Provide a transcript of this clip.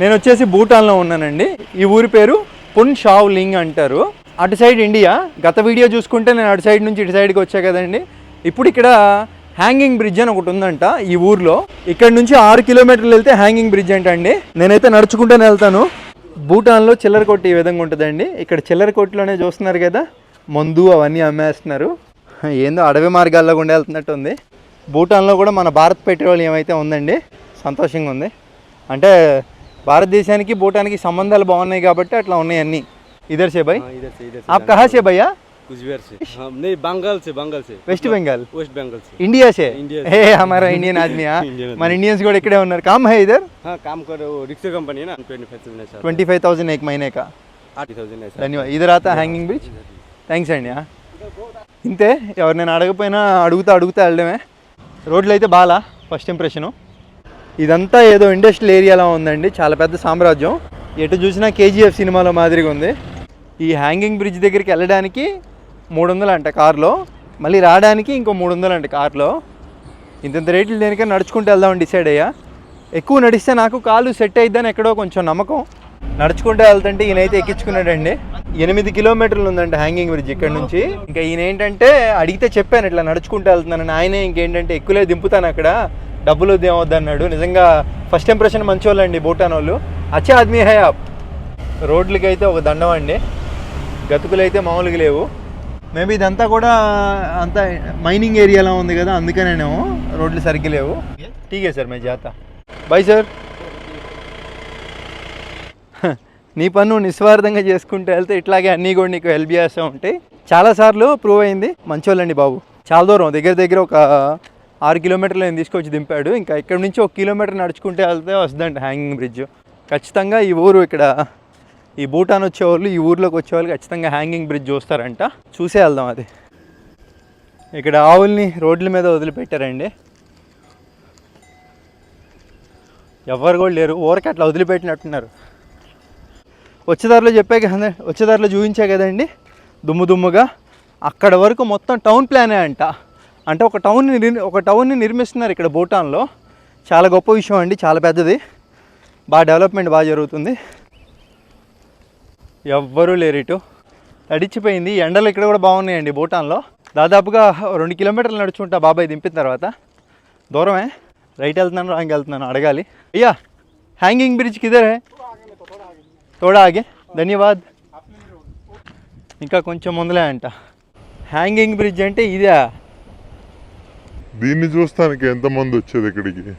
నేను వచ్చేసి భూటాన్లో ఉన్నానండి. ఈ ఊరి పేరు పున్ షావ్ లింగ్ అంటారు. అటు సైడ్ ఇండియా. గత వీడియో చూసుకుంటే నేను అటు సైడ్ నుంచి ఇటు సైడ్కి వచ్చా కదండి. ఇప్పుడు ఇక్కడ హ్యాంగింగ్ బ్రిడ్జ్ అని ఒకటి ఉందంట ఈ ఊర్లో. ఇక్కడ నుంచి 6 కిలోమీటర్లు వెళ్తే హ్యాంగింగ్ బ్రిడ్జ్ అండి. నేనైతే నడుచుకుంటూనే వెళ్తాను. భూటాన్లో చిల్లర కొట్టు ఈ విధంగా ఉంటుందండి. ఇక్కడ చిల్లర కొట్టులోనే చూస్తున్నారు కదా, మందు అవన్నీ అమ్మేస్తున్నారు. ఏందో అడవి మార్గాల్లో కూడా వెళ్తున్నట్టు ఉంది. భూటాన్లో కూడా మన భారత్ పెట్రోలియం అయితే ఉందండి. సంతోషంగా ఉంది. అంటే భారతదేశానికి భూటాన్కి సంబంధాలు బాగున్నాయి కాబట్టి అట్లా ఉన్నాయి అన్నీ. इधर से भाई आप कहाँ से भैया? कुचबिहार से। नहीं बंगाल से वेस्ट बंगाल वेस्ट बंगाल से इंडिया से हे हमारा इंडियन आदमी మన इंडियंस కూడా ఇక్కడే ఉన్నారు. काम है इधर? हाँ काम करो रिक्शा कंपनी है ना 25,000 एक महीने का 80,000 धन्यवाद. इधर आता హ్యాంగింగ్ బ్రిడ్జ్. థ్యాంక్స్ అండి. ఇంతే, ఎవరినైనా అడగపోయినా అడుగుతా వెళ్ళడమే. రోడ్లు అయితే బాగా ఫస్ట్ ఇంప్రెషను. ఇదంతా ఏదో ఇండస్ట్రియల్ ఏరియాలో ఉందండి. చాలా పెద్ద సామ్రాజ్యం. ఎటు చూసినా KGF సినిమాలో మాదిరిగా ఉంది. ఈ హ్యాంగింగ్ బ్రిడ్జ్ దగ్గరికి వెళ్ళడానికి 300 అంట కార్లో, మళ్ళీ రావడానికి ఇంకో 300 అంట కార్లో. ఇంత రేట్లు దేనికైనా నడుచుకుంటూ వెళ్దామని డిసైడ్ అయ్యా. ఎక్కువ నడిస్తే నాకు కాలు సెట్ అయిద్దని ఎక్కడో కొంచెం నమ్మకం. నడుచుకుంటూ వెళ్తుంటే ఈయనైతే ఎక్కించుకున్నాడండి. 8 కిలోమీటర్లు ఉందంట హ్యాంగింగ్ బ్రిడ్జ్ ఇక్కడ నుంచి. ఇంకా ఈయన ఏంటంటే అడిగితే చెప్పాను ఇట్లా నడుచుకుంటూ వెళ్తున్నాను. ఆయనే ఇంకేంటంటే ఎక్కువలే దింపుతాను అక్కడ, డబ్బులు ఏమవుద్దన్నాడు. నిజంగా ఫస్ట్ ఇంప్రెషన్ మంచి వాళ్ళండి భూటాన్ వాళ్ళు. అచ్చా ఆద్మీ హై ఆప్. రోడ్లకి అయితే ఒక దండం అండి. గతుకులు అయితే మామూలుగా లేవు. మేబీ ఇదంతా కూడా అంతా మైనింగ్ ఏరియాలో ఉంది కదా, అందుకనేనేమో రోడ్లు సరిగ్గా లేవు. ఠీకే సార్ మే జాతా. Bye sir. నీ పన్ను నిస్వార్థంగా చేసుకుంటూ వెళ్తే ఇట్లాగే అన్నీ కూడా నీకు హెల్ప్ చేస్తూ ఉంటాయి. చాలాసార్లు ప్రూవ్ అయింది. మంచోళ్ళండి బాబు. చాలా దూరం, దగ్గర ఒక 6 కిలోమీటర్లు నేను తీసుకొచ్చి దింపాడు. ఇంకా ఇక్కడ నుంచి 1 కిలోమీటర్ నడుచుకుంటే వెళ్తే వస్తుందంట హ్యాంగింగ్ బ్రిడ్జ్. ఖచ్చితంగా ఈ ఊరు ఇక్కడ ఈ భూటాన్ వచ్చేవాళ్ళు, ఈ ఊర్లోకి వచ్చేవాళ్ళు ఖచ్చితంగా హ్యాంగింగ్ బ్రిడ్జ్ చూస్తారంట. చూసే వెళ్దాం అది. ఇక్కడ ఆవుల్ని రోడ్ల మీద వదిలిపెట్టారండి. ఎవరు కూడా లేరు, ఊరికి అట్లా వదిలిపెట్టినట్టున్నారు. వచ్చేదారిలో వచ్చేదారిలో చూపించా కదండి దుమ్ముగా. అక్కడ వరకు మొత్తం టౌన్ ప్లానే అంట. అంటే ఒక టౌన్ని నిర్మిస్తున్నారు ఇక్కడ భూటాన్లో. చాలా గొప్ప విషయం అండి, చాలా పెద్దది. బాగా డెవలప్మెంట్ బాగా జరుగుతుంది. ఎవ్వరూ లేరు ఇటు. తడిచిపోయింది. ఎండలు ఇక్కడ కూడా బాగున్నాయండి భూటాన్లో. దాదాపుగా 2 కిలోమీటర్లు నడుచుకుంటా బాబాయ్ దింపిన తర్వాత. దూరమే. రైట్ వెళ్తున్నాను, రాంగ్ వెళ్తున్నాను, అడగాలి. అయ్యా హ్యాంగింగ్ బ్రిడ్జ్ కిదర్ హై? తోడా ఆగే. ధన్యవాద్. ఇంకా కొంచెం ముందులే అంట. హ్యాంగింగ్ బ్రిడ్జ్ అంటే ఇదే. దీన్ని చూస్తానికి ఎంతమంది వచ్చేది ఇక్కడికి?